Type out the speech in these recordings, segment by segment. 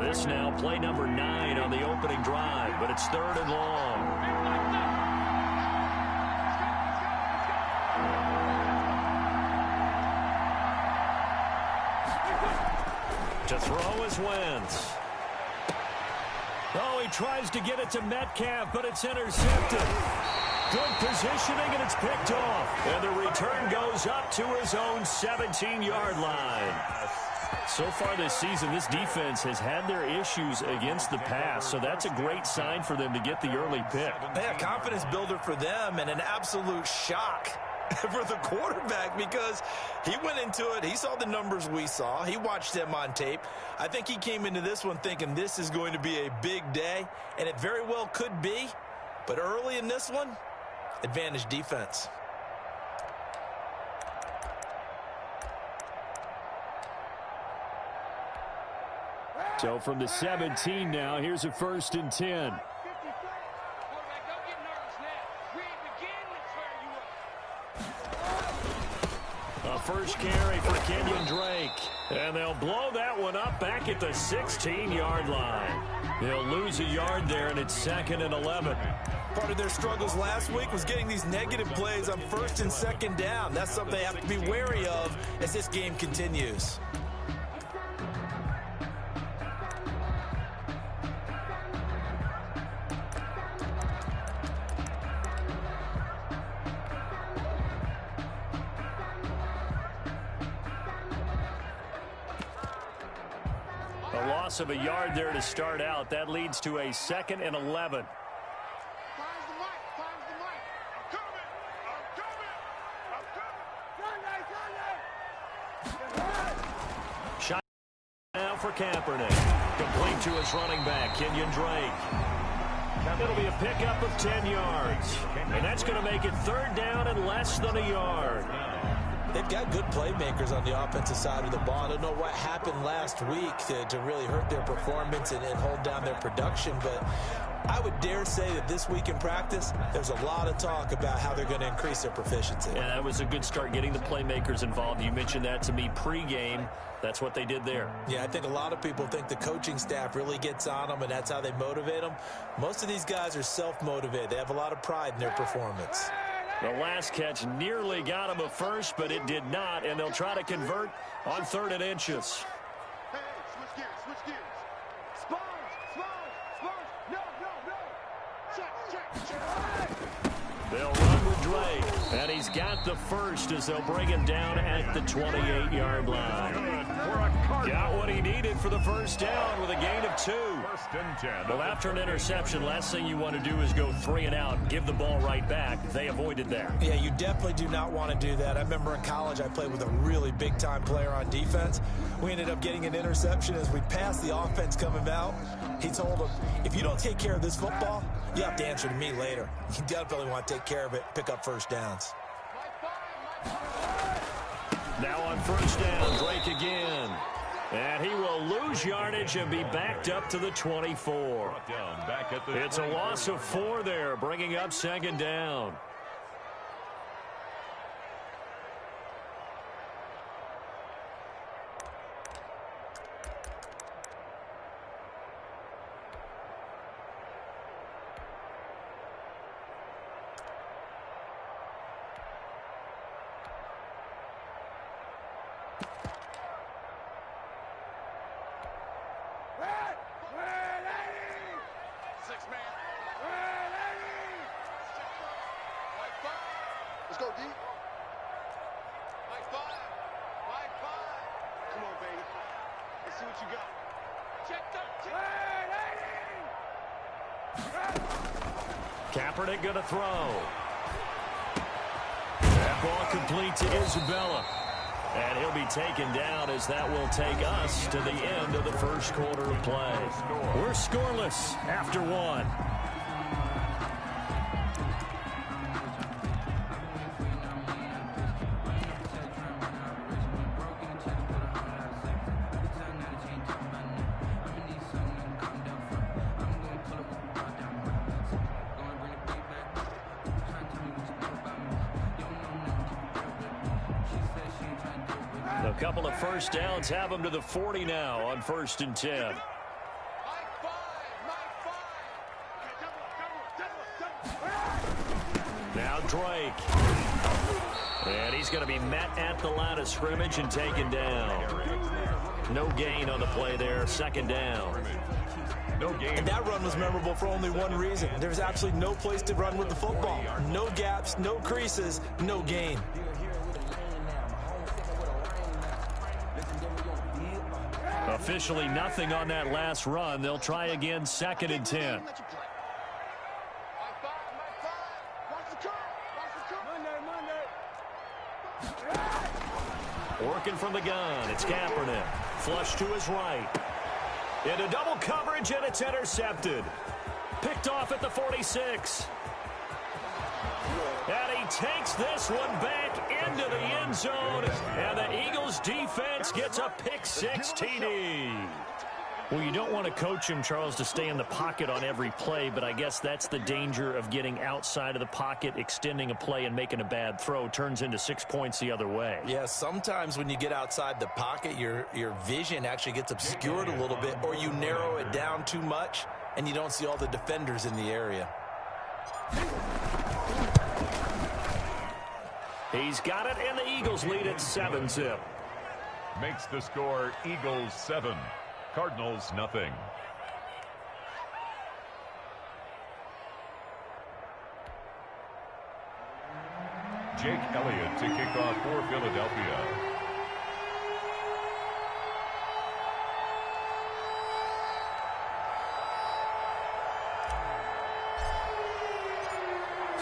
This now play number 9 on the opening drive, but it's 3rd and long. To throw is Wentz. Oh, he tries to get it to Metcalf, but it's intercepted. Good positioning, and it's picked off. And the return goes up to his own 17-yard line. So far this season, this defense has had their issues against the pass, so that's a great sign for them to get the early pick. Yeah, confidence builder for them and an absolute shock for the quarterback because he went into it. He saw the numbers we saw. He watched them on tape. I think he came into this one thinking this is going to be a big day, and it very well could be. But early in this one, advantage defense. So from the 17 now, here's a 1st and 10. A first carry for Kenyon Drake. And they'll blow that one up back at the 16-yard line. They'll lose a yard there, and it's 2nd and 11. Part of their struggles last week was getting these negative plays on 1st and 2nd down. That's something they have to be wary of as this game continues. A loss of a yard there to start out. That leads to a 2nd and 11. Shot now for Kaepernick. Complete to his running back, Kenyon Drake. It'll be a pickup of 10 yards. And that's going to make it 3rd down and less than a yard. They've got good playmakers on the offensive side of the ball. I don't know what happened last week to really hurt their performance and hold down their production, but I would dare say that this week in practice, there's a lot of talk about how they're going to increase their proficiency. Yeah, that was a good start getting the playmakers involved. You mentioned that to me pregame. That's what they did there. Yeah, I think a lot of people think the coaching staff really gets on them, and that's how they motivate them. Most of these guys are self-motivated. They have a lot of pride in their performance. The last catch nearly got him a first, but it did not, and they'll try to convert on 3rd and inches. Hey, switch gears. Spars. No. Check. They'll run with Drake, and he's got the first as they'll bring him down at the 28-yard line. Got what he needed for the 1st down with a gain of 2. Well, after an interception, last thing you want to do is go 3 and out and give the ball right back. They avoided that. Yeah, you definitely do not want to do that. I remember in college I played with a really big-time player on defense. We ended up getting an interception as we passed the offense coming out. He told him, if you don't take care of this football, you have to answer to me later. You definitely want to take care of it, pick up 1st downs. Now on 1st down, Drake again. And he will lose yardage and be backed up to the 24. It's a loss of 4 there, bringing up 2nd down. Let's go, D. Mike 5. Come on, baby. Let's see what you got. Check 13. Kaepernick going to throw. That ball complete to Isabella. And he'll be taken down as that will take us to the end of the 1st quarter of play. We're scoreless after 1. A couple of 1st downs have them to the 40 now on 1st and 10. Drake. And he's going to be met at the line of scrimmage and taken down. No gain on the play there. Second down. No gain. And that run was memorable for only one reason. There's absolutely no place to run with the football. No gaps, no creases, no gain. Officially nothing on that last run. They'll try again, 2nd and 10. Working from the gun, it's Kaepernick. Flush to his right. Into double coverage, and it's intercepted. Picked off at the 46. And he takes this one back into the end zone. And the Eagles defense gets a pick-6 TD. Well, you don't want to coach him, Charles, to stay in the pocket on every play, but I guess that's the danger of getting outside of the pocket, extending a play, and making a bad throw. Turns into 6 points the other way. Yeah, sometimes when you get outside the pocket, your vision actually gets obscured a little bit, or you narrow it down too much, and you don't see all the defenders in the area. He's got it, and the Eagles lead at 7-zip. Makes the score Eagles 7. Cardinals nothing. Jake Elliott to kick off for Philadelphia.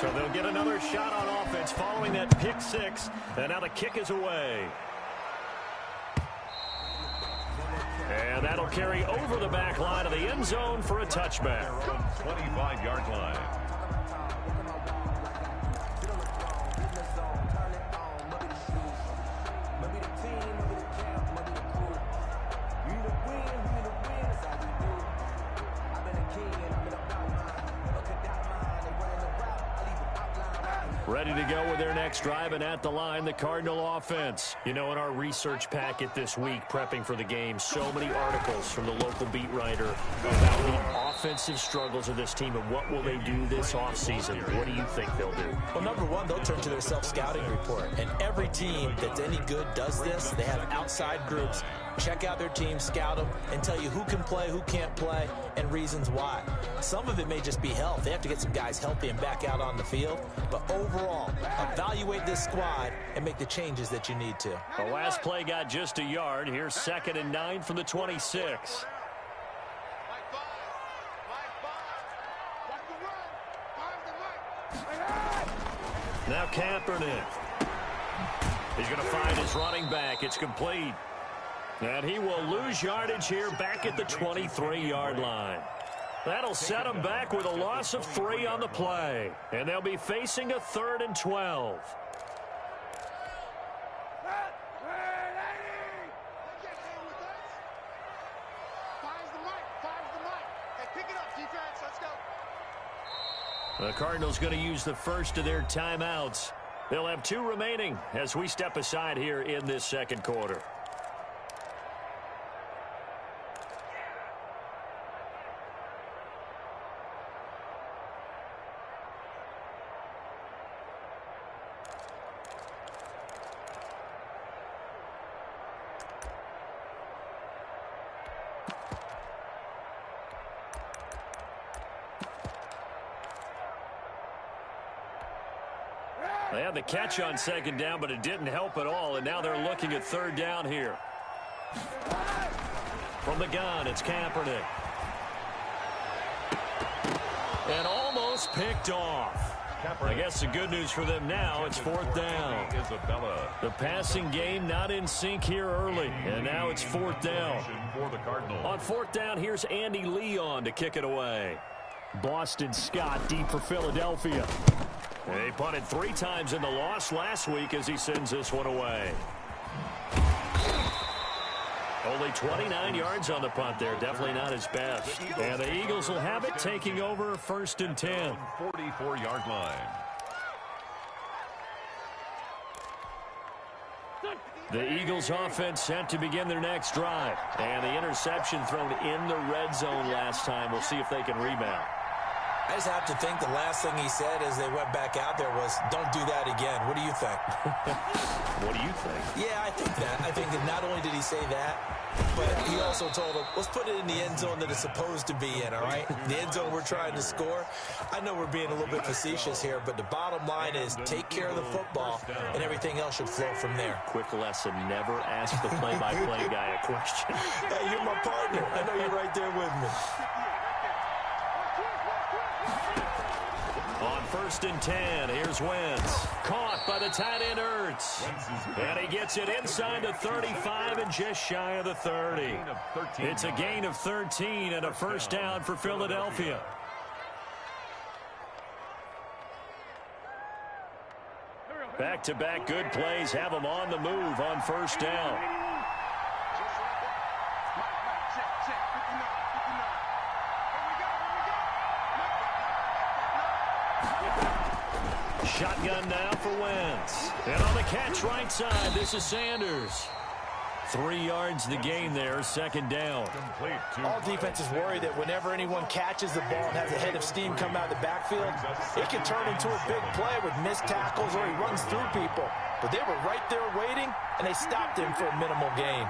So they'll get another shot on offense following that pick-6, and now the kick is away. And that'll carry over the back line of the end zone for a touchback. 25-yard line. Ready to go with their next drive, and at the line, the Cardinal offense. You know, in our research packet this week, prepping for the game, so many articles from the local beat writer about the offensive struggles of this team and what will they do this offseason. What do you think they'll do? Well, number one, they'll turn to their self-scouting report. And every team that's any good does this. They have outside groups. Check out their team, scout them, and tell you who can play, who can't play, and reasons why. Some of it may just be health. They have to get some guys healthy and back out on the field. But overall, evaluate this squad and make the changes that you need to. The last play got just a yard. Here's 2nd and 9 from the 26. Now Kaepernick. He's going to find his running back. It's complete. And he will lose yardage here back at the 23-yard line. That'll set him back with a loss of 3 on the play. And they'll be facing a 3rd and 12. The Cardinals going to use the first of their timeouts. They'll have 2 remaining as we step aside here in this second quarter. They had the catch on 2nd down, but it didn't help at all, and now they're looking at 3rd down here. From the gun, it's Kaepernick. And almost picked off. I guess the good news for them now, it's 4th down. The passing game not in sync here early, and now it's 4th down. On 4th down, here's Andy Leon to kick it away. Boston Scott deep for Philadelphia. He punted 3 times in the loss last week as he sends this one away. Only 29 yards on the punt there. Definitely not his best. And the Eagles will have it, taking over 1st and 10. 44-yard line. The Eagles offense set to begin their next drive. And the interception thrown in the red zone last time. We'll see if they can rebound. I just have to think the last thing he said as they went back out there was, don't do that again. What do you think? What do you think? Yeah, I think that. I think that not only did he say that, but he also told him, let's put it in the end zone that it's supposed to be in, all right? The end zone we're trying to score. I know we're being a little bit facetious here, but the bottom line is take care of the football, and everything else should flow from there. Quick lesson, never ask the play-by-play guy a question. Hey, you're my partner. I know you're right there with me. On 1st and 10, here's Wentz. Caught by the tight end Ertz. And he gets it inside the 35 and just shy of the 30. It's a gain of 13 and a first down for Philadelphia. Back-to-back good plays have them on the move on first down. Shotgun now for Wentz. And on the catch right side, this is Sanders. 3 yards the gain there, second down. All defenses worry that whenever anyone catches the ball and has a head of steam come out of the backfield, it can turn into a big play with missed tackles or he runs through people. But they were right there waiting, and they stopped him for a minimal gain.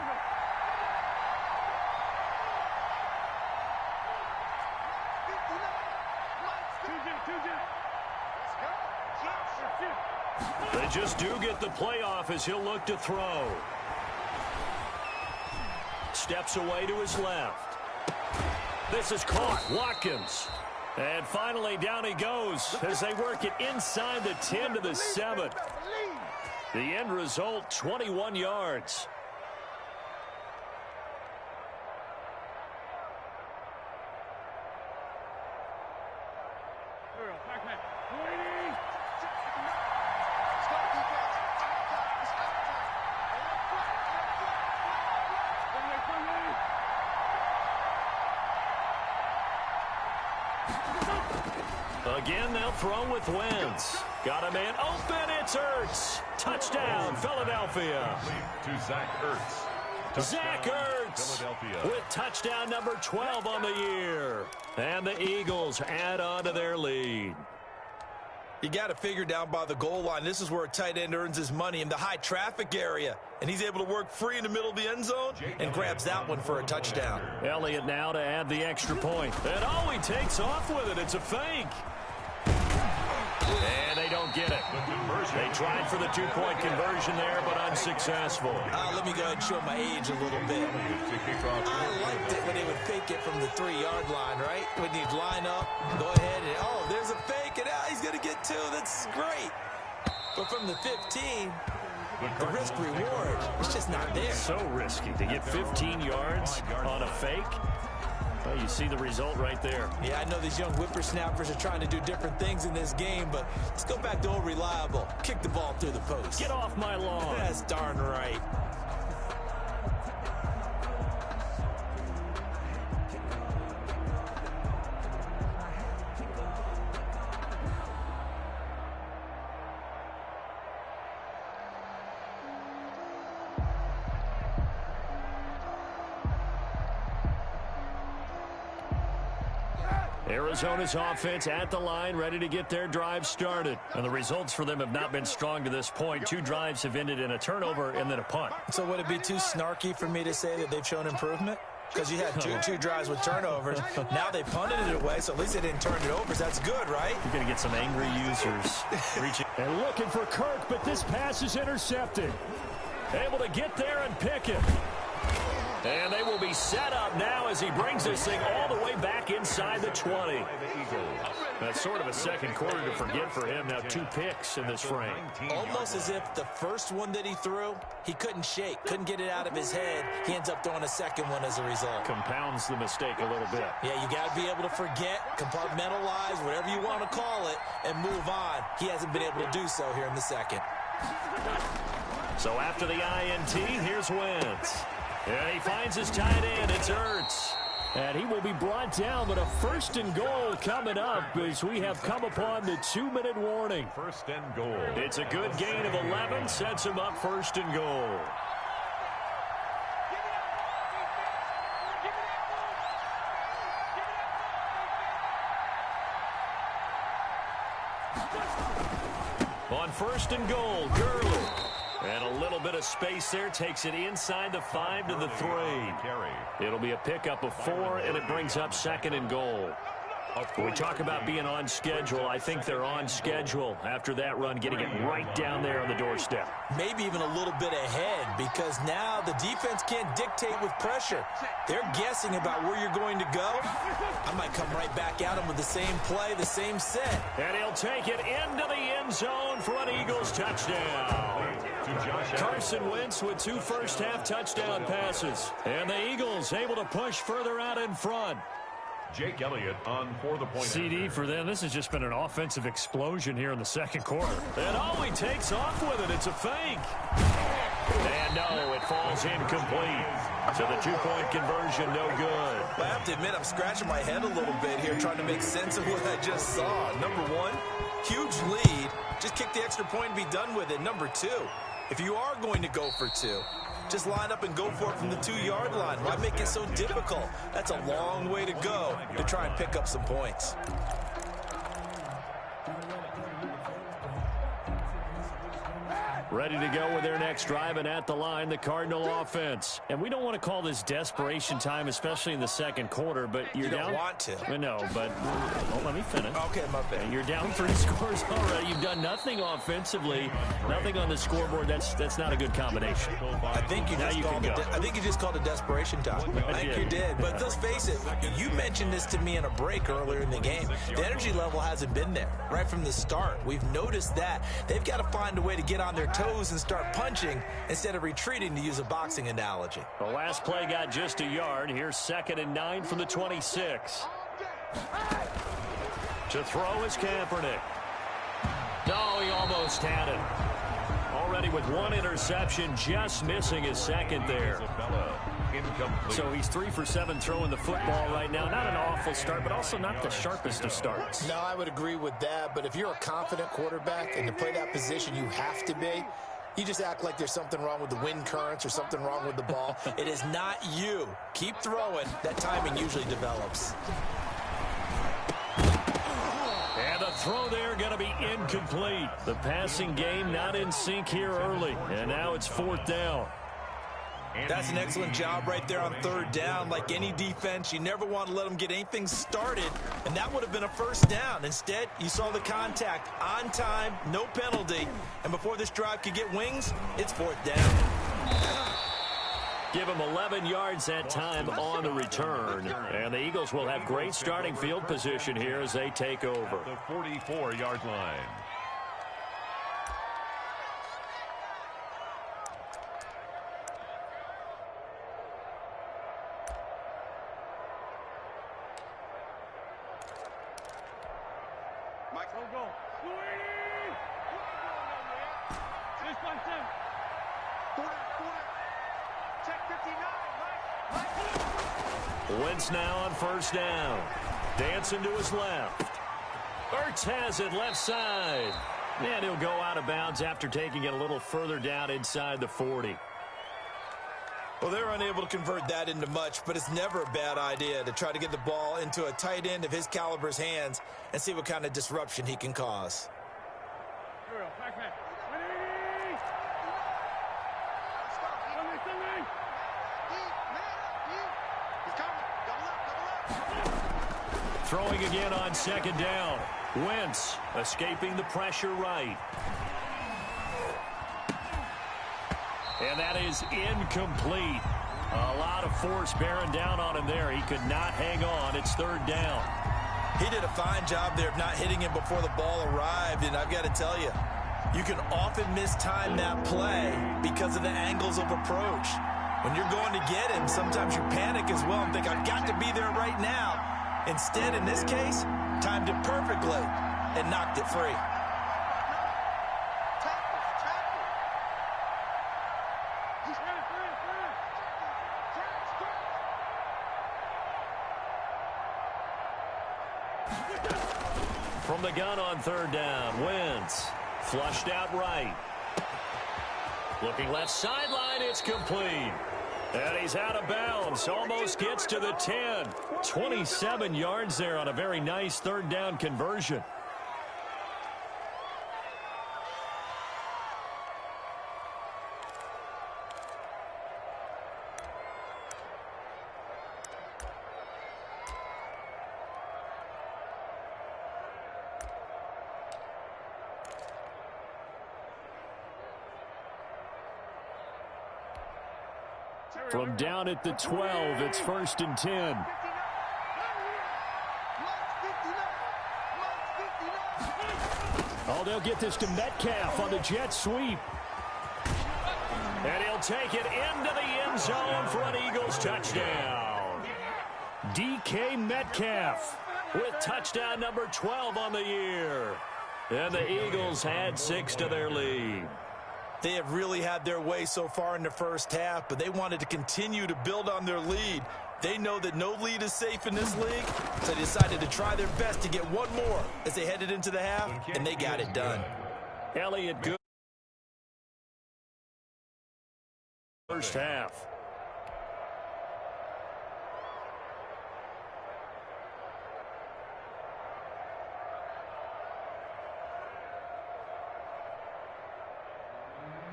They just do get the playoff as he'll look to throw. Steps away to his left. This is caught. Watkins. And finally down he goes as they work it inside the 10 to the 7. The end result, 21 yards. Again, they'll throw with Wentz. Got a man open. It's Ertz. Touchdown, Philadelphia. To Zach Ertz. Zach Ertz with touchdown number 12 on the year. And the Eagles add on to their lead. You got to figure down by the goal line. This is where a tight end earns his money in the high traffic area. And he's able to work free in the middle of the end zone and grabs that one for a touchdown. Elliott now to add the extra point. And oh, he takes off with it. It's a fake. And they don't get it. They tried for the two-point conversion there, but unsuccessful. Let me go ahead and show my age a little bit. I liked it when they would fake it from the 3-yard line, right? When you'd line up, go ahead and, oh, there's a fake, and he's going to get 2. That's great. But from the 15, the risk-reward, it's just not there. So risky to get 15 yards on a fake. Well, you see the result right there. Yeah, I know these young whippersnappers are trying to do different things in this game, but let's go back to old reliable. Kick the ball through the post. Get off my lawn. That's darn right. Arizona's offense at the line, ready to get their drive started. And the results for them have not been strong to this point. 2 drives have ended in a turnover and then a punt. So would it be too snarky for me to say that they've shown improvement? Because you had two drives with turnovers. Now they punted it away, so at least they didn't turn it over. So that's good, right? You're going to get some angry users reaching. And looking for Kirk, but this pass is intercepted. Able to get there and pick it. And they will be set up now as he brings this thing all the way back inside the 20. That's sort of a second quarter to forget for him. Now 2 picks in this frame. Almost as if the first one that he threw, he couldn't shake, couldn't get it out of his head. He ends up throwing a second one as a result. Compounds the mistake a little bit. Yeah, you got to be able to forget, compartmentalize, whatever you want to call it, and move on. He hasn't been able to do so here in the second. So after the INT, here's Wentz. And he finds his tight end. It's Ertz. And he will be brought down, but a 1st and goal coming up as we have come upon the 2-minute warning. 1st and goal. It's a good gain of 11, sets him up 1st and goal. On first and goal, Gurley. And a little bit of space there, takes it inside the 5 to the 3. It'll be a pickup of 4, and it brings up second and goal. When we talk about being on schedule, I think they're on schedule after that run, getting it right down there on the doorstep. Maybe even a little bit ahead, because now the defense can't dictate with pressure. They're guessing about where you're going to go. I might come right back at them with the same play, the same set. And he'll take it into the end zone for an Eagles touchdown. Carson Wentz with 2 first-half touchdown passes. And the Eagles able to push further out in front. Jake Elliott on for the point. CD for them. This has just been an offensive explosion here in the second quarter. And he takes off with it. It's a fake. And no, it falls incomplete. So the 2-point conversion, no good. I have to admit, I'm scratching my head a little bit here trying to make sense of what I just saw. Number one, huge lead. Just kick the extra point and be done with it. Number two, if you are going to go for 2, just line up and go for it from the 2-yard line. Why make it so difficult? That's a long way to go to try and pick up some points. Ready to go with their next drive, and at the line, the Cardinal offense. And we don't want to call this desperation time, especially in the second quarter, but you're down. You don't want to. No, but well, let me finish. Okay, my bad. You're down 3 scores already. You've done nothing offensively, nothing on the scoreboard. That's not a good combination. I think you just called it desperation time. I think you did. But let's face it, you mentioned this to me in a break earlier in the game. The energy level hasn't been there right from the start. We've noticed that. They've got to find a way to get on their toes and start punching instead of retreating, to use a boxing analogy. The last play got just a yard. Here's 2nd and 9 from the 26. To throw is Kaepernick. No, he almost had it. Already with 1 interception, just missing his 2nd there. So he's 3 for 7 throwing the football right now. Not an awful start, but also not the sharpest of starts. No, I would agree with that. But if you're a confident quarterback and to play that position, you have to be. You just act like there's something wrong with the wind currents or something wrong with the ball. It is not you. Keep throwing. That timing usually develops. And the throw there going to be incomplete. The passing game not in sync here early. And now it's 4th down. That's an excellent job right there on 3rd down. Like any defense, you never want to let them get anything started, and that would have been a 1st down. Instead, you saw the contact on time, no penalty, and before this drive could get wings, it's 4th down. Give them 11 yards that time on the return, and the Eagles will have great starting field position here as they take over. The 44-yard line. Wentz now on 1st down. Dancing to his left. Ertz has it left side. And he'll go out of bounds after taking it a little further down inside the 40. Well, they're unable to convert that into much, but it's never a bad idea to try to get the ball into a tight end of his caliber's hands and see what kind of disruption he can cause. Throwing again on 2nd down. Wentz escaping the pressure right. And that is incomplete. A lot of force bearing down on him there. He could not hang on. It's 3rd down. He did a fine job there of not hitting him before the ball arrived, and I've got to tell you, you can often mistime that play because of the angles of approach. When you're going to get him, sometimes you panic as well and think, I've got to be there right now. Instead, in this case, timed it perfectly and knocked it free. From the gun on 3rd down, Wentz flushed out right. Looking left sideline, it's complete. And he's out of bounds, almost gets to the 10. 27 yards there on a very nice 3rd down conversion. From down at the 12, it's 1st and 10. Oh, they'll get this to Metcalf on the jet sweep. And he'll take it into the end zone for an Eagles touchdown. DK Metcalf with touchdown number 12 on the year. And the Eagles add 6 to their lead. They have really had their way so far in the first half, but they wanted to continue to build on their lead. They know that no lead is safe in this league, so they decided to try their best to get one more as they headed into the half, and they got it done. Elliott good. First half.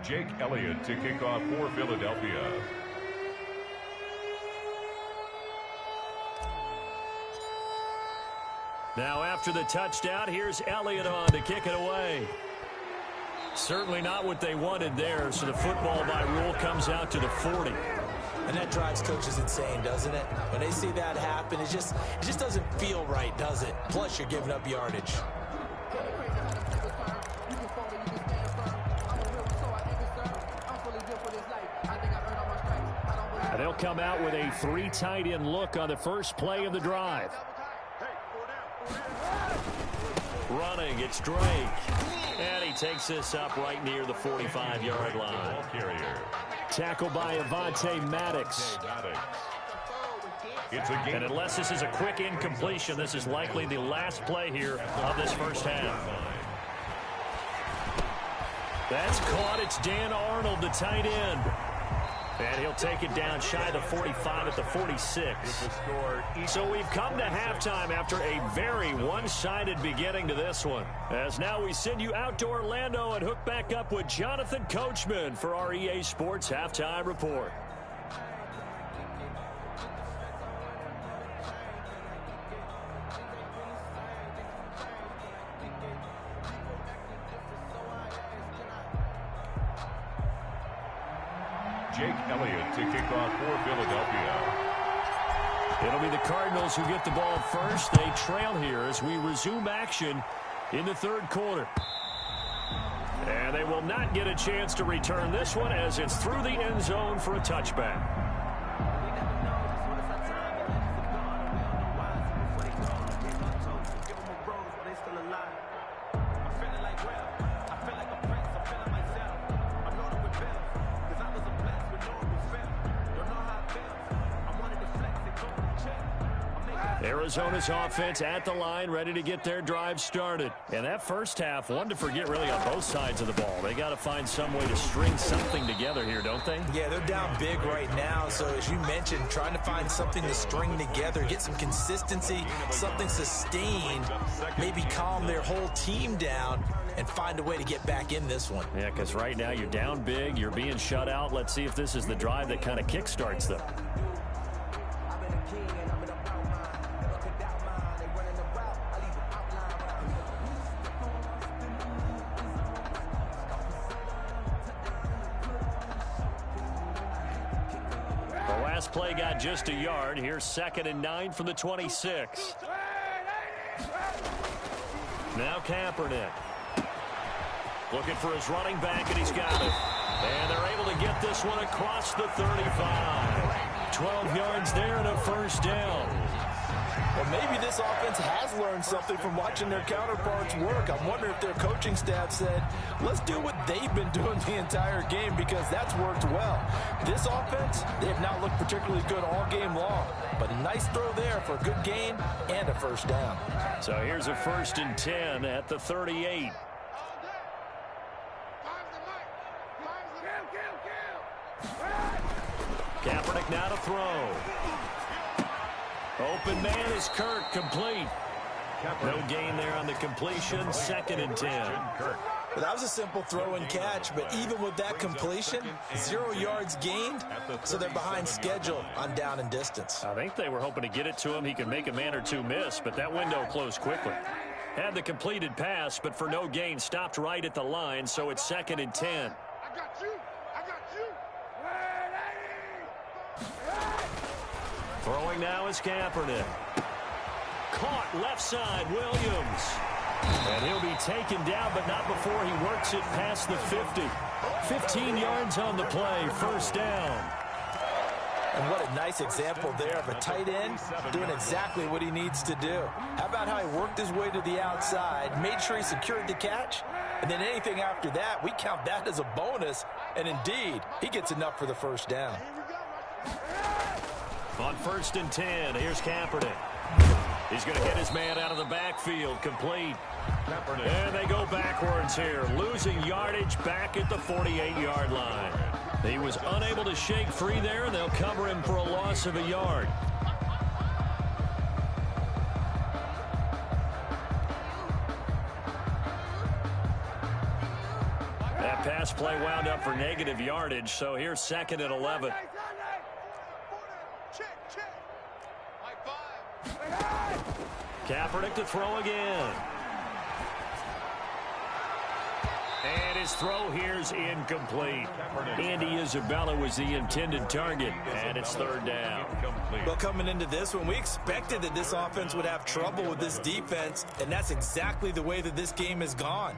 Jake Elliott to kick off for Philadelphia. Now after the touchdown, here's Elliott on to kick it away. Certainly not what they wanted there, so the football by rule comes out to the 40. And that drives coaches insane, doesn't it? When they see that happen, it just doesn't feel right, does it? Plus, you're giving up yardage. They'll come out with a 3 tight end look on the first play of the drive. Running, it's Drake. And he takes this up right near the 45-yard line. Tackled by Avonte Maddox. And unless this is a quick incompletion, this is likely the last play here of this first half. That's caught. It's Dan Arnold, the tight end. And he'll take it down shy of the 45 at the 46. So we've come to halftime after a very one-sided beginning to this one. As now we send you out to Orlando and hook back up with Jonathan Coachman for our EA Sports Halftime Report. Jake Elliott to kick off for Philadelphia. It'll be the Cardinals who get the ball first. They trail here as we resume action in the third quarter. And they will not get a chance to return this one as it's through the end zone for a touchback. Arizona's offense at the line, ready to get their drive started. And that first half, one to forget really on both sides of the ball. They got to find some way to string something together here, don't they? Yeah, they're down big right now. So as you mentioned, trying to find something to string together, get some consistency, something sustained, maybe calm their whole team down and find a way to get back in this one. Yeah, because right now you're down big, you're being shut out. Let's see if this is the drive that kind of kickstarts them. Play got just a yard. Here's 2nd and 9 from the 26. Now Kaepernick. Looking for his running back, and he's got it. And they're able to get this one across the 35. 12 yards there and a first down. Well, maybe this offense has learned something from watching their counterparts work. I'm wondering if their coaching staff said, let's do what they've been doing the entire game because that's worked well. This offense, they have not looked particularly good all game long. But a nice throw there for a good gain and a first down. So here's a 1st and 10 at the 38. Kaepernick now to throw. Open man is Kirk, complete. No gain there on the completion, 2nd and 10. Well, that was a simple throw and catch, but even with that completion, 0 yards gained, so they're behind schedule on down and distance. I think they were hoping to get it to him. He could make a man or two miss, but that window closed quickly. Had the completed pass, but for no gain, stopped right at the line, so it's 2nd and 10. I got you. I got you. Throwing now is Kaepernick. Caught left side, Williams. And he'll be taken down, but not before he works it past the 50. 15 yards on the play, first down. And what a nice example there of a tight end doing exactly what he needs to do. How about how he worked his way to the outside, made sure he secured the catch, and then anything after that, we count that as a bonus. And indeed, he gets enough for the first down. On 1st and 10, here's Kaepernick. He's going to get his man out of the backfield, complete. And they go backwards here, losing yardage back at the 48-yard line. He was unable to shake free there, and they'll cover him for a loss of a yard. That pass play wound up for negative yardage, so here's 2nd and 11. Kaepernick to throw again. And his throw here's incomplete. Andy Isabella was the intended target, and it's 3rd down. Well, coming into this one, we expected that this offense would have trouble with this defense, and that's exactly the way that this game has gone.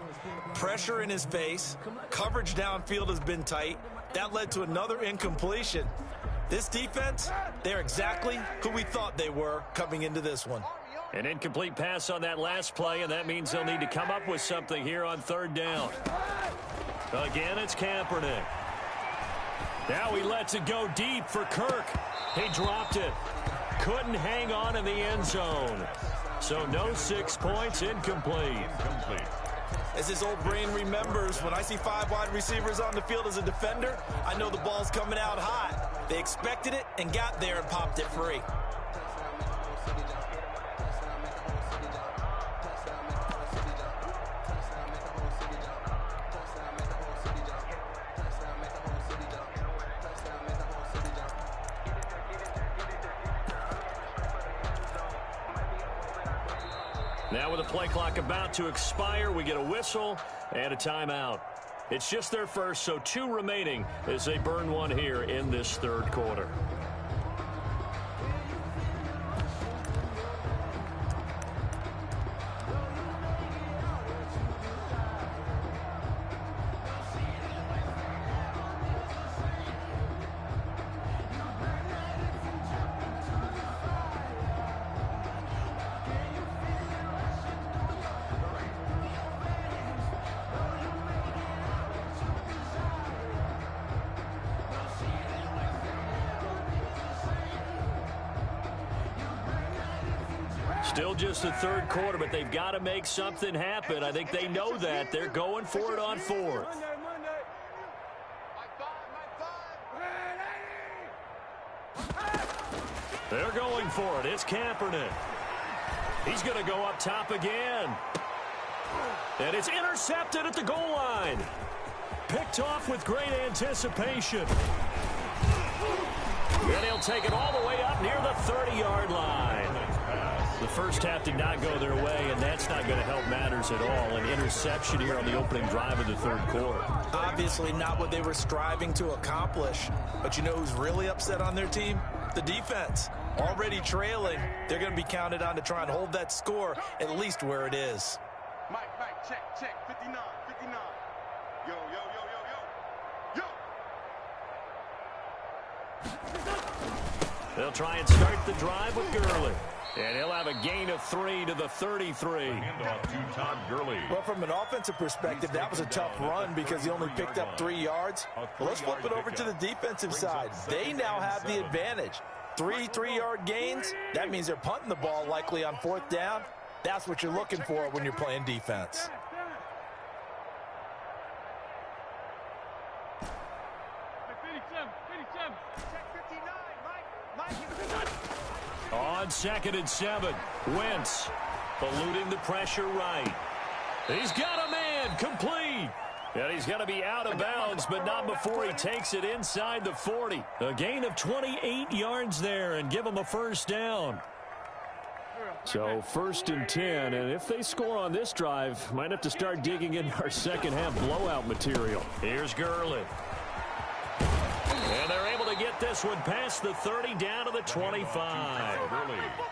Pressure in his face, coverage downfield has been tight. That led to another incompletion. This defense, they're exactly who we thought they were coming into this one. An incomplete pass on that last play, and that means they'll need to come up with something here on 3rd down. Again, it's Kaepernick. Now he lets it go deep for Kirk. He dropped it. Couldn't hang on in the end zone. So no 6 points, incomplete. As his old brain remembers, when I see 5 wide receivers on the field as a defender, I know the ball's coming out hot. They expected it and got there and popped it free. Now with the play clock about to expire, we get a whistle and a timeout. It's just their first, so 2 remaining as they burn one here in this 3rd quarter. Still just the 3rd quarter, but they've got to make something happen. I think they know that. They're going for it on 4th. They're going for it. It's Kaepernick. He's going to go up top again. And it's intercepted at the goal line. Picked off with great anticipation. And he'll take it all the way up near the 30-yard line. The first half did not go their way, and that's not going to help matters at all. An interception here on the opening drive of the 3rd quarter. Obviously not what they were striving to accomplish. But you know who's really upset on their team? The defense. Already trailing. They're going to be counted on to try and hold that score at least where it is. Mike, check. 59. Yo. They'll try and start the drive with Gurley. And he'll have a gain of 3 to the 33. Handoff to Todd Gurley. Well, from an offensive perspective, that was a tough run because he only picked up 3 yards. Well, let's flip it over to the defensive side. They now have the advantage. 3 3-yard gains. That means they're punting the ball likely on 4th down. That's what you're looking for when you're playing defense. On 2nd and 7, Wentz eluding the pressure right. He's got a man, complete. And he's going to be out of bounds, but not before he takes it inside the 40. A gain of 28 yards there and give him a first down. So 1st and 10, and if they score on this drive, might have to start digging in our second half blowout material. Here's Gurley. And they're able to get this one past the 30 down to the 25.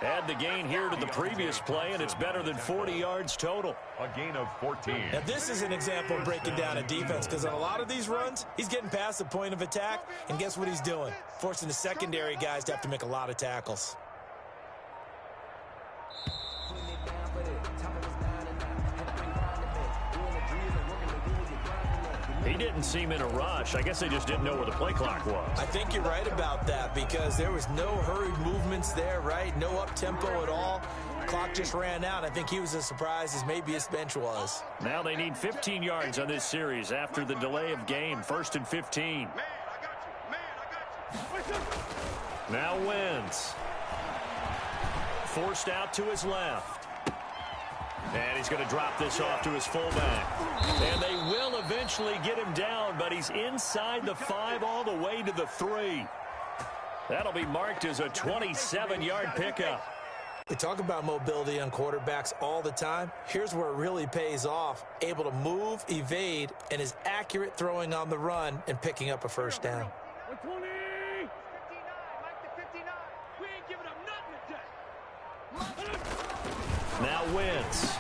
Add the gain here to the previous play, and it's better than 40 yards total. A gain of 14. Now, this is an example of breaking down a defense because on a lot of these runs, he's getting past the point of attack, and guess what he's doing? Forcing the secondary guys to have to make a lot of tackles. He didn't seem in a rush. I guess they just didn't know where the play clock was. I think you're right about that because there was no hurried movements there, right? No up-tempo at all. Clock just ran out. I think he was as surprised as maybe his bench was. Now they need 15 yards on this series after the delay of game. 1st and 15. Man, I got you. Man, I got you. Now Wentz. Forced out to his left. And he's going to drop this off to his fullback. And they will eventually get him down, but he's inside the 5 all the way to the 3. That'll be marked as a 27-yard pickup. We talk about mobility on quarterbacks all the time. Here's where it really pays off. Able to move, evade, and is accurate throwing on the run and picking up a first down. 59, Mike to 59. We ain't giving up nothing today. Now Wentz.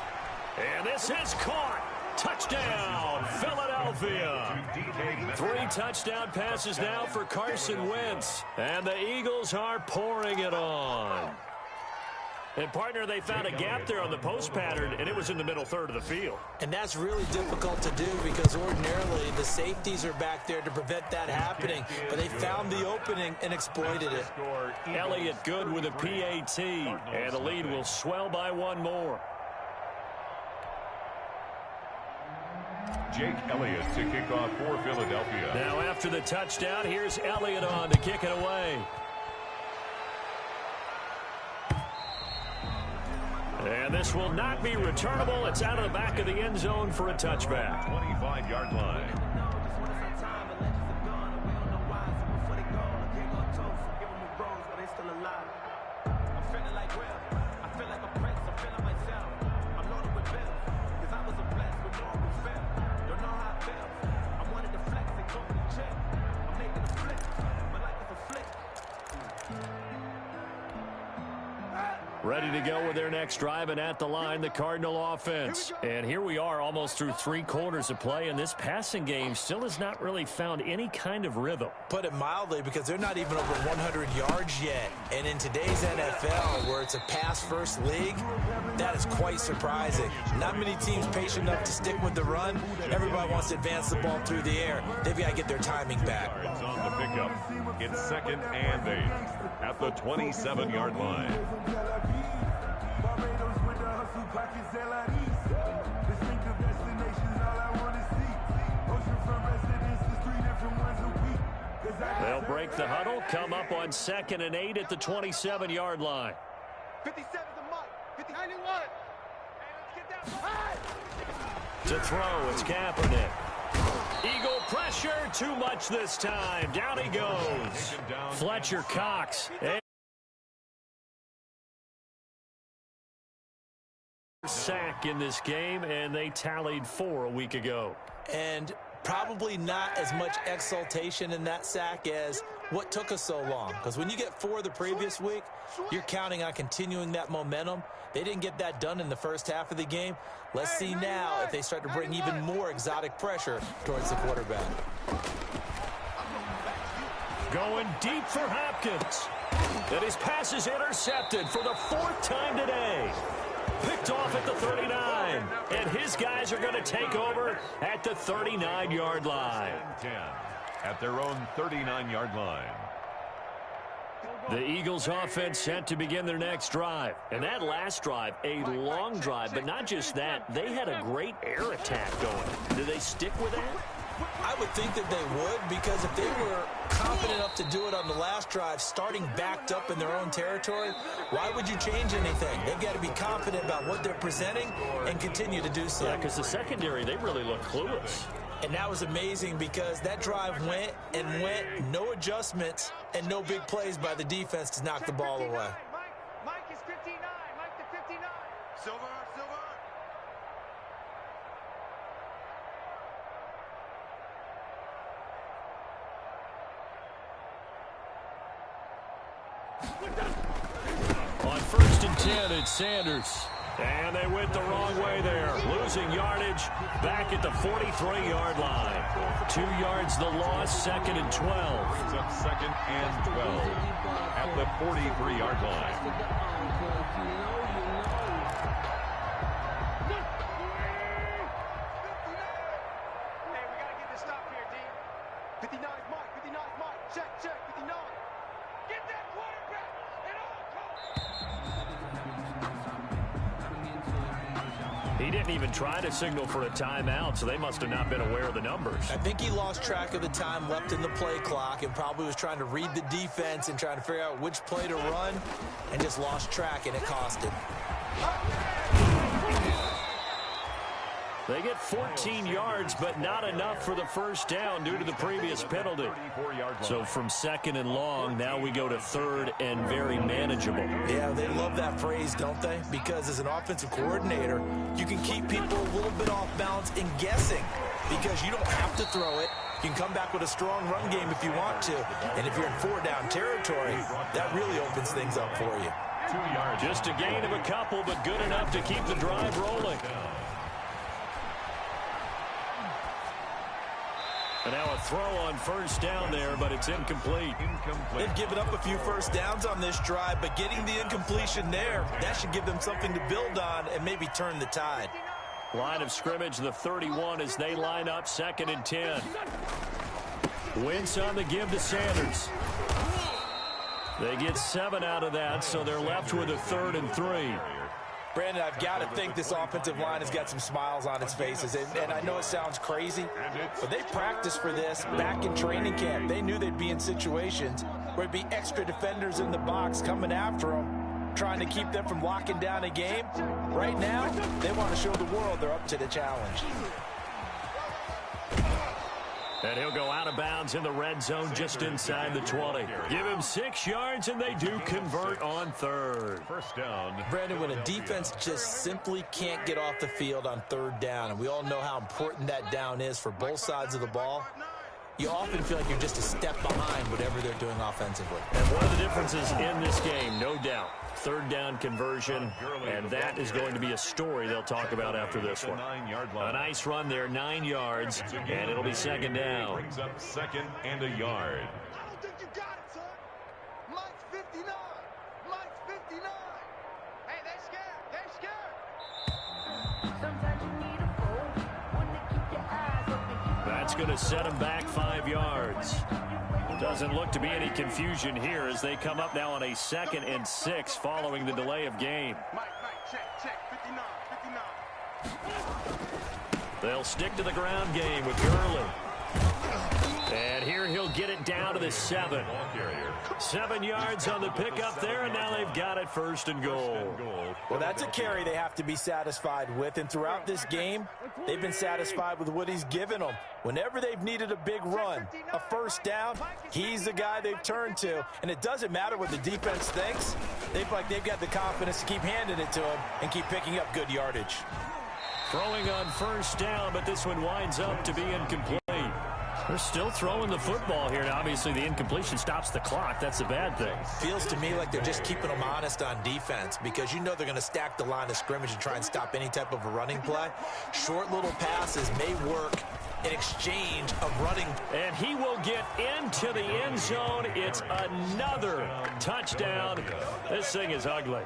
And this is caught. Touchdown, Philadelphia. 3 touchdown passes now for Carson Wentz. And the Eagles are pouring it on. And, partner, they found a gap there on the post pattern, and it was in the middle third of the field. And that's really difficult to do because ordinarily the safeties are back there to prevent that happening. But they found the opening and exploited it. Elliott good with a PAT, and the lead will swell by 1 more. Jake Elliott to kick off for Philadelphia. Now after the touchdown, here's Elliott on to kick it away. And this will not be returnable. It's out of the back of the end zone for a touchback. 25-yard line. Ready to go with their next drive, and at the line, the Cardinal offense. And here we are almost through 3 quarters of play, and this passing game still has not really found any kind of rhythm. Put it mildly, because they're not even over 100 yards yet. And in today's NFL, where it's a pass-first league, that is quite surprising. Not many teams patient enough to stick with the run. Everybody wants to advance the ball through the air. They've got to get their timing back. It's on the pickup. It's 2nd and 8 at the 27-yard line. They'll break the huddle, come up on 2nd and 8 at the 27-yard line. 57 the mark. 91. Hey, let's get that high. To throw, it's Kaepernick. Eagle pressure, too much this time. Down he goes. Fletcher Cox. Sack in this game, and they tallied 4 a week ago. And probably not as much exultation in that sack as what took us so long. Because when you get 4 the previous week, you're counting on continuing that momentum. They didn't get that done in the first half of the game. Let's see now if they start to bring even more exotic pressure towards the quarterback. Going deep for Hopkins. And his pass is intercepted for the 4th time today. Picked off at the 39. And his guys are going to take over at the 39-yard line. 10 at their own 39-yard line. The Eagles offense set to begin their next drive. And that last drive, a long drive, but not just that. They had a great air attack going. Do they stick with that? I would think that they would, because if they were confident enough to do it on the last drive, starting backed up in their own territory, why would you change anything? They've got to be confident about what they're presenting and continue to do so. Yeah, because the secondary, they really look clueless. And that was amazing because that drive went and went, no adjustments and no big plays by the defense to knock the ball away. Mike is 59. Mike to 59. Silver. On 1st and 10, it's Sanders. And they went the wrong way there. Losing yardage back at the 43-yard line. 2 yards the loss, 2nd and 12. Brings up 2nd and 12 at the 43-yard line. Hey, we got to get this stop here, D. 59 is Mike. 59 is Mike. Check, 59. Get that quarterback at all costs. He didn't even try to signal for a timeout, so they must have not been aware of the numbers. I think he lost track of the time left in the play clock and probably was trying to read the defense and trying to figure out which play to run and just lost track, and it cost him. They get 14 yards, but not enough for the first down due to the previous penalty. So from 2nd and long, now we go to 3rd and very manageable. Yeah, they love that phrase, don't they? Because as an offensive coordinator, you can keep people a little bit off balance and guessing because you don't have to throw it. You can come back with a strong run game if you want to. And if you're in 4-down territory, that really opens things up for you. 2 yards. Just a gain of a couple, but good enough to keep the drive rolling. And now a throw on 1st down there, but it's incomplete. They've given up a few first downs on this drive, but getting the incompletion there, that should give them something to build on and maybe turn the tide. Line of scrimmage, the 31 as they line up 2nd and 10. Wentz on the give to Sanders. They get 7 out of that, so they're left with a 3rd and 3. Brandon, I've got to think this offensive line has got some smiles on its faces. And I know it sounds crazy, but they practiced for this back in training camp. They knew they'd be in situations where it'd be extra defenders in the box coming after them, trying to keep them from locking down a game. Right now, they want to show the world they're up to the challenge. And he'll go out of bounds in the red zone just inside the 20. Give him 6 yards, and they do convert on 3rd. First down. Brandon, when a defense just simply can't get off the field on 3rd down, and we all know how important that down is for both sides of the ball, you often feel like you're just a step behind whatever they're doing offensively. And one of the differences in this game, no doubt, 3rd down conversion, and that is going to be a story they'll talk about after this one. A nice run there, 9 yards, and it'll be 2nd down. Brings up 2nd and a yard. I don't think you got it, son. Mike's 59. Mike's 59. Hey, they scared. They scared. Sometimes you need a fold, one to keep your eyes open. That's going to set them back 5 yards. Doesn't look to be any confusion here as they come up now on a 2nd and 6 following the delay of game. Mike, check. 59. They'll stick to the ground game with Gurley. And here he'll get it down to the 7. 7 yards on the pickup there, and now they've got it 1st and goal. Well, that's a carry they have to be satisfied with, and throughout this game, they've been satisfied with what he's given them. Whenever they've needed a big run, a 1st down, he's the guy they've turned to, and it doesn't matter what the defense thinks. They've got the confidence to keep handing it to him and keep picking up good yardage. Throwing on 1st down, but this one winds up to be incomplete. They're still throwing the football here. Now, obviously, the incompletion stops the clock. That's a bad thing. Feels to me like they're just keeping them honest on defense because you know they're going to stack the line of scrimmage and try and stop any type of a running play. Short little passes may work in exchange of running. And he will get into the end zone. It's another touchdown. This thing is ugly.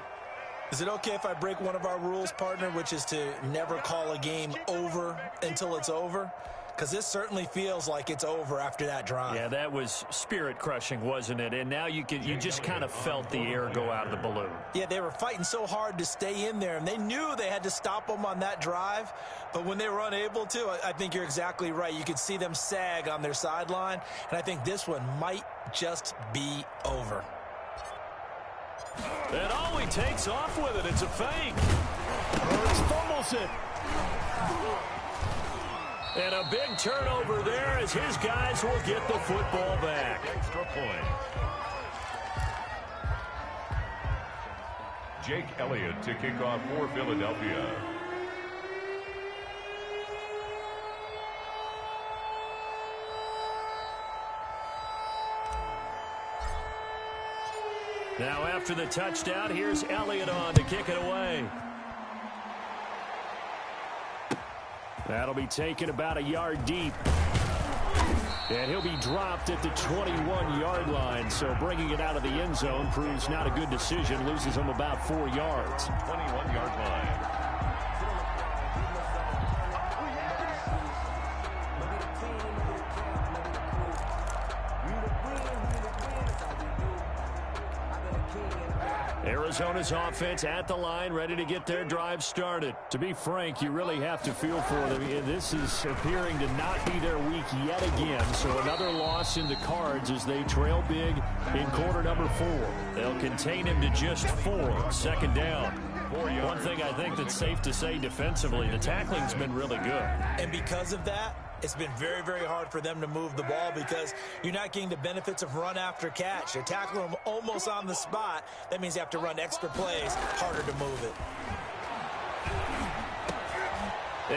Is it okay if I break one of our rules, partner, which is to never call a game over until it's over? Because this certainly feels like it's over after that drive. Yeah, that was spirit-crushing, wasn't it? And now you just kind of felt the air go out of the balloon. Yeah, they were fighting so hard to stay in there, and they knew they had to stop them on that drive. But when they were unable to, I think you're exactly right. You could see them sag on their sideline, and I think this one might just be over. And all he takes off with it, it's a fake. Hurts fumbles it. And a big turnover there as his guys will get the football back. Extra point. Jake Elliott to kick off for Philadelphia. Now after the touchdown, here's Elliott on to kick it away. That'll be taken about a yard deep. And he'll be dropped at the 21-yard line. So bringing it out of the end zone proves not a good decision. Loses him about 4 yards. 21-yard line. Arizona's offense at the line, ready to get their drive started. To be frank, you really have to feel for them. This is appearing to not be their week yet again. So another loss in the cards as they trail big in quarter number 4. They'll contain him to just 4. Second down. One thing I think that's safe to say defensively, the tackling's been really good. And because of that, it's been very, very hard for them to move the ball because you're not getting the benefits of run after catch. You're tackling them almost on the spot. That means you have to run extra plays, harder to move it.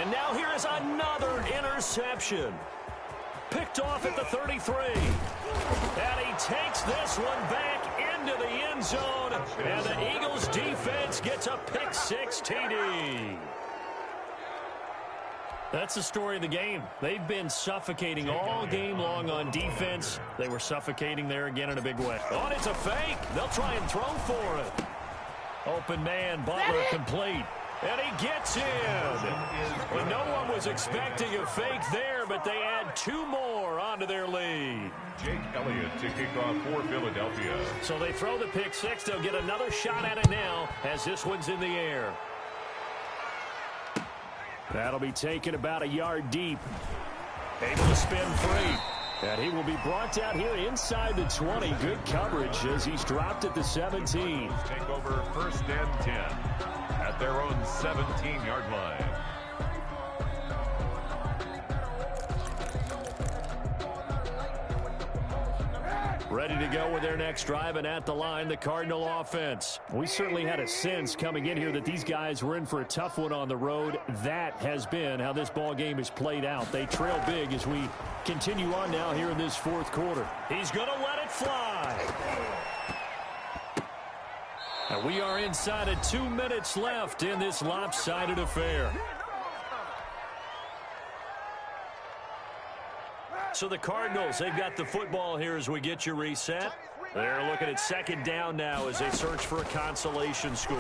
And now here is another interception. Picked off at the 33. And he takes this one back into the end zone. And the Eagles defense gets a pick 6 TD. That's the story of the game. They've been suffocating all game long on defense. They were suffocating there again in a big way. Oh, and it's a fake. They'll try and throw for it. Open man, Butler complete. And he gets in. Well, no one was expecting a fake there, but they add 2 more onto their lead. Jake Elliott to kick off for Philadelphia. So they throw the pick 6. They'll get another shot at it now as this one's in the air. That'll be taken about a yard deep. Able to spin free. And he will be brought down here inside the 20. Good coverage as he's dropped at the 17. Take over first and 10 at their own 17-yard line. Ready to go with their next drive, and at the line, the Cardinal offense. We certainly had a sense coming in here that these guys were in for a tough one on the road. That has been how this ball game is played out. They trail big as we continue on now here in this 4th quarter. He's going to let it fly. And we are inside of 2 minutes left in this lopsided affair. So the Cardinals, they've got the football here as we get you reset. They're looking at second down now as they search for a consolation score.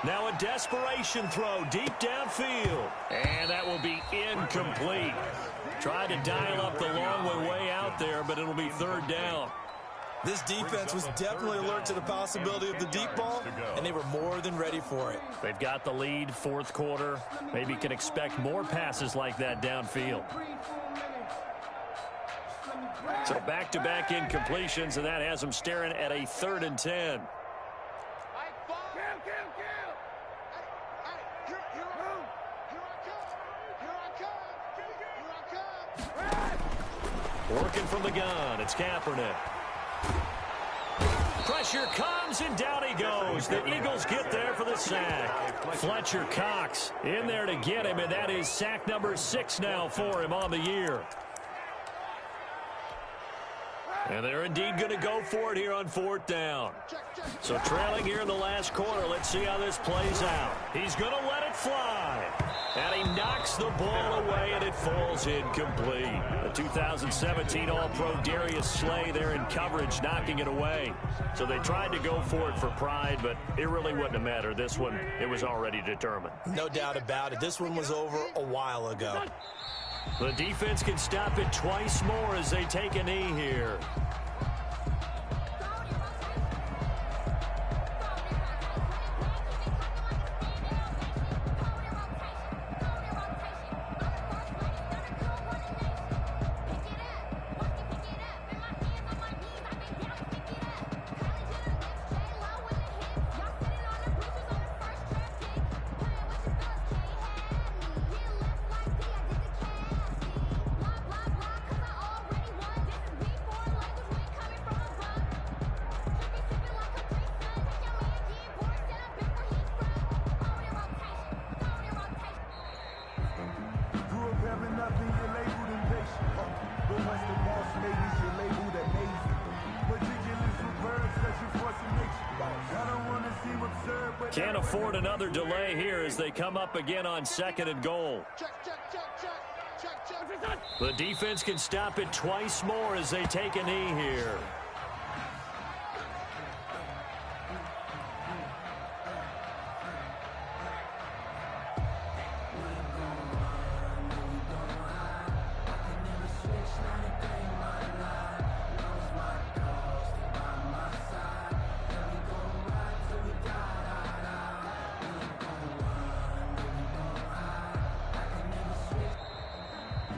Now a desperation throw deep downfield. And that will be incomplete. Tried to dial up the long way out there, but it'll be 3rd down. This defense was definitely alert to the possibility of the deep ball, and they were more than ready for it. They've got the lead, 4th quarter. Maybe can expect more passes like that downfield. So back-to-back incompletions, and that has them staring at a 3rd and 10. Working from the gun, it's Kaepernick. Pressure comes, and down he goes. The Eagles get there for the sack. Fletcher Cox in there to get him, and that is sack number 6 now for him on the year. And they're indeed going to go for it here on 4th down. So trailing here in the last quarter, let's see how this plays out. He's going to let it fly. And he knocks the ball away, and it falls incomplete. The 2017 All-Pro Darius Slay there in coverage, knocking it away. So they tried to go for it for pride, but it really wouldn't have mattered. This one, it was already determined. No doubt about it. This one was over a while ago. The defense can stop it twice more as they take a knee here. Can't afford another delay here as they come up again on 2nd and goal. The defense can stop it twice more as they take a knee here.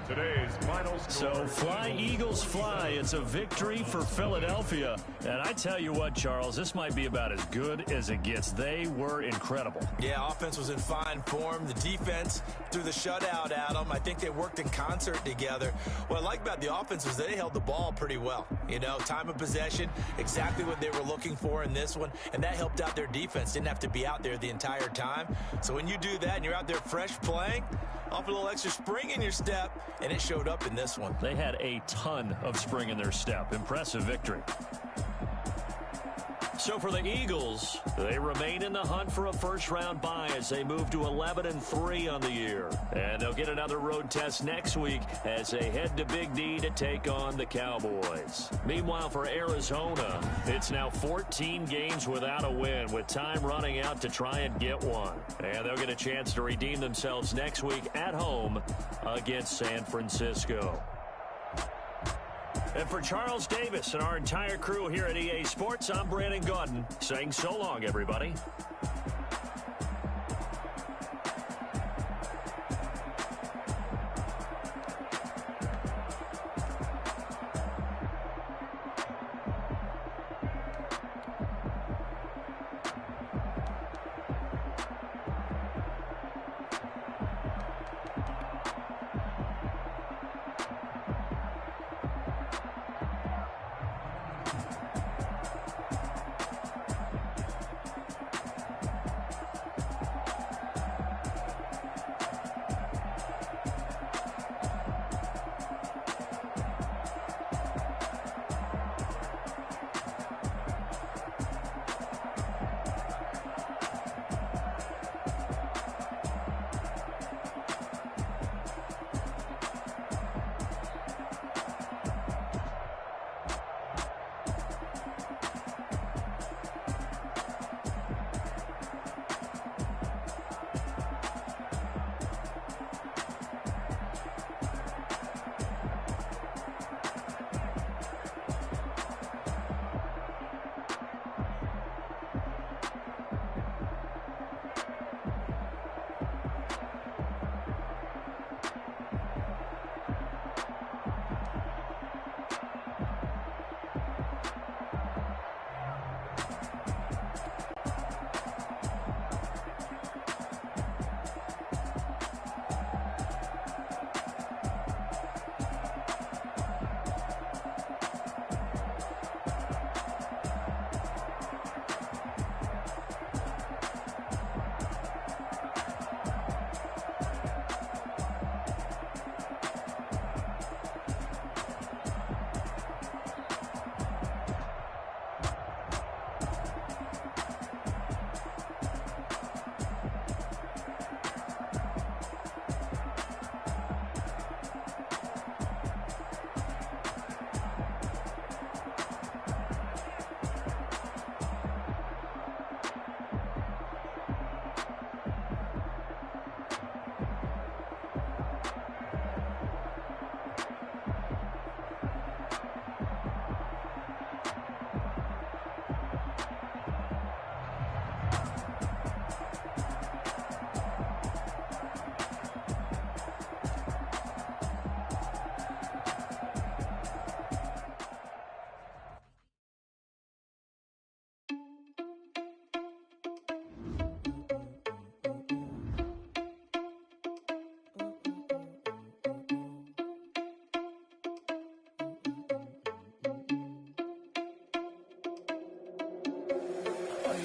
Today's final score. So fly, Eagles, fly. It's a victory for Philadelphia. And I tell you what, Charles, this might be about as good as it gets. They were incredible. Yeah, offense was in fine form. The defense threw the shutout at them. I think they worked in concert together. What I like about the offense was they held the ball pretty well. You know, time of possession, exactly what they were looking for in this one. And that helped out their defense. Didn't have to be out there the entire time. So when you do that and you're out there fresh playing, off a little extra spring in your step, and it showed up in this one. They had a ton of spring in their step. Impressive victory. So for the Eagles, they remain in the hunt for a first-round bye as they move to 11-3 on the year. And they'll get another road test next week as they head to Big D to take on the Cowboys. Meanwhile, for Arizona, it's now 14 games without a win, with time running out to try and get one. And they'll get a chance to redeem themselves next week at home against San Francisco. And for Charles Davis and our entire crew here at EA Sports, I'm Brandon Gaudin saying so long, everybody.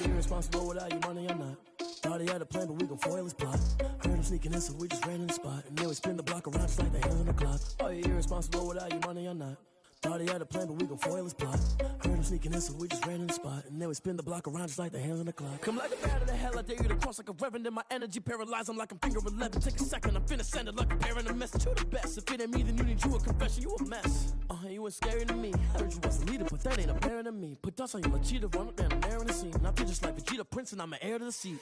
Irresponsible without your money or not. Thought he had a plan, but we gon' foil his plot. Heard him sneaking in, so we just ran in the spot. And then we spin the block around just like the hands on the clock. Are you irresponsible without your money or not? Thought he had a plan, but we gon' foil his plot. Heard him sneaking in, so we just ran in the spot. And then we spin the block around just like the hands on the clock. Come like a bat of the hell, I dare you to cross like a reverend. In my energy paralyzed, I'm like I'm finger 11. Take a second, I'm finna send it like a parent a message to the best. If it ain't me, then you need you a confession, you a mess. You ain't scary to me. Heard you was a leader, but that ain't apparent to me. Put dust on you like cheetah, run up down and there in the scene. I feel just like Vegeta Prince, and I'm an heir to the seat.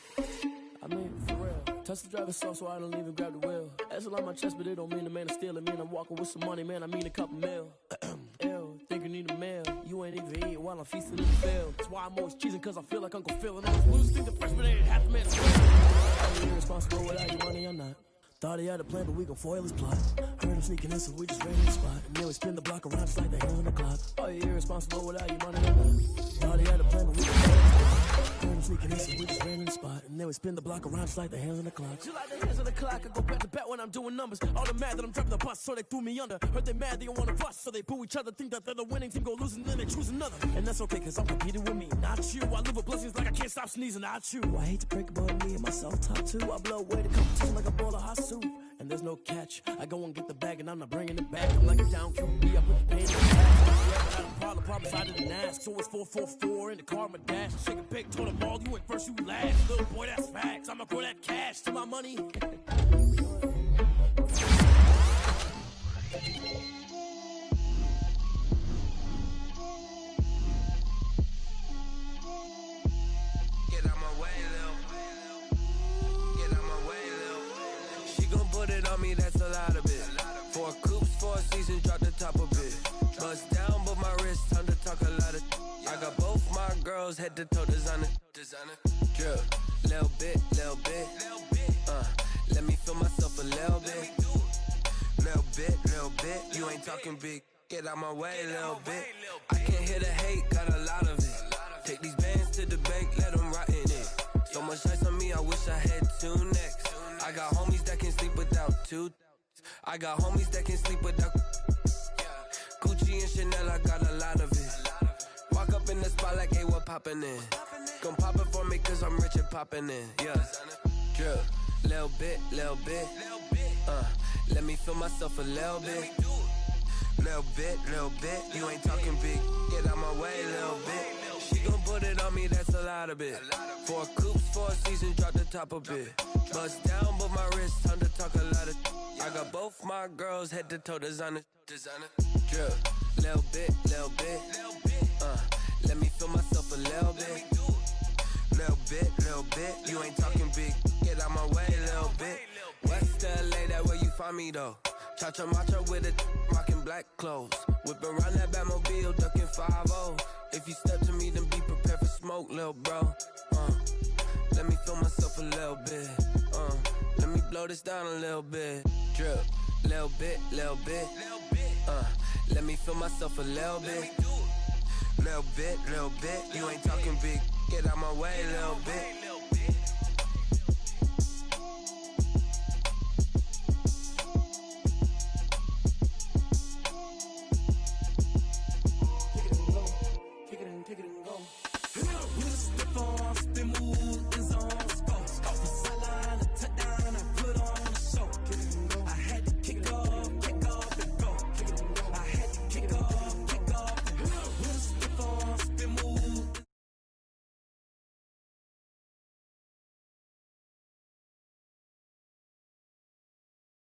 I mean, for real. Touch the driver's soft, so I don't even grab the wheel. That's on my chest, but it don't mean the man is stealing. Mean I'm walking with some money, man. I mean a couple mil. Ew, think you need a meal. You ain't even eating while I'm feasting in the field. That's why I'm always cheesing, cause I feel like Uncle Phil. And all those losers think the freshman ain't half the man's I'm irresponsible without your money, I'm not. Thought he had a plan, but we gon' foil his plot. Heard him sneaking in, so we just ran in the spot. And then we spin the block around just like the hands on the clock. Oh, you irresponsible without your money, I'm not. Thought he had a plan, but we gon' foil his plot. Heard him sneaking in, so we just ran in the spot. And then we spin the block around just like the hands on the clock. Just like the hands on the clock, I go back to back when I'm doing numbers. All the mad that I'm driving the bus, so they threw me under. Heard they mad, they don't wanna bust, so they boo each other. Think that they're the winning team, go losing, then they choose another. And that's okay, cause I'm competing with me, not you. I live with blessings like I can't stop sneezing, not you. I hate to break about me and myself top two. I blow away the competition like a bowl of hot soup. And there's no catch. I go and get the bag and I'm not bringing it back. I'm like a down QB, I put the pain in the past. I had a problem, promise I didn't ask. So it's 444 in the car, my dash. Shake a big, told them all, you went first, you last. Little boy, that's facts. I'ma grow that cash to my money. Get out my way, Lil. Get out my way, Lil. She gon' put it on me, that's a lot of it. 4 coops, 4 seasons, drop the top of it. Bust down, but my wrist, time to talk a lot of. I got both my girls, head to toe designer. Drip, little bit. Let me feel myself a little bit. Little bit, you ain't talking big. Get out my way, little bit. I can't hear the hate, got a lot of it. Take these bands to the bank, let them rot in it. So much ice on me, I wish I had 2 necks. I got homies that can sleep without 2. I got homies that can sleep without Gucci and Chanel, I got a lot of it. Walk up in the spot like, hey, what poppin' in? Gon' pop it for me cause I'm rich and poppin' in, yeah. Drip, little bit. Let me feel myself a little bit. Little bit, you ain't talking big. Get out my way, little bit. She gon' put it on me, that's a lot of it. 4 coops, 4 seasons, drop the top a bit. Bust down, but my wrist, time to talk a lot of. I got both my girls, head to toe designer. Drip, little bit. Let me feel myself a little bit. Little bit, you ain't talking big. Get out my way, little bit. West LA, that where you find me though. Cha-cha matcha with it, rockin' black clothes. Whip around that Batmobile, ducking 5-0. If you step to me, then be prepared for smoke, lil' bro. Let me feel myself a little bit. Let me blow this down a little bit. Drip, little bit. Let me feel myself a little bit. Little bit, you ain't talking big. Get out my way, little bit.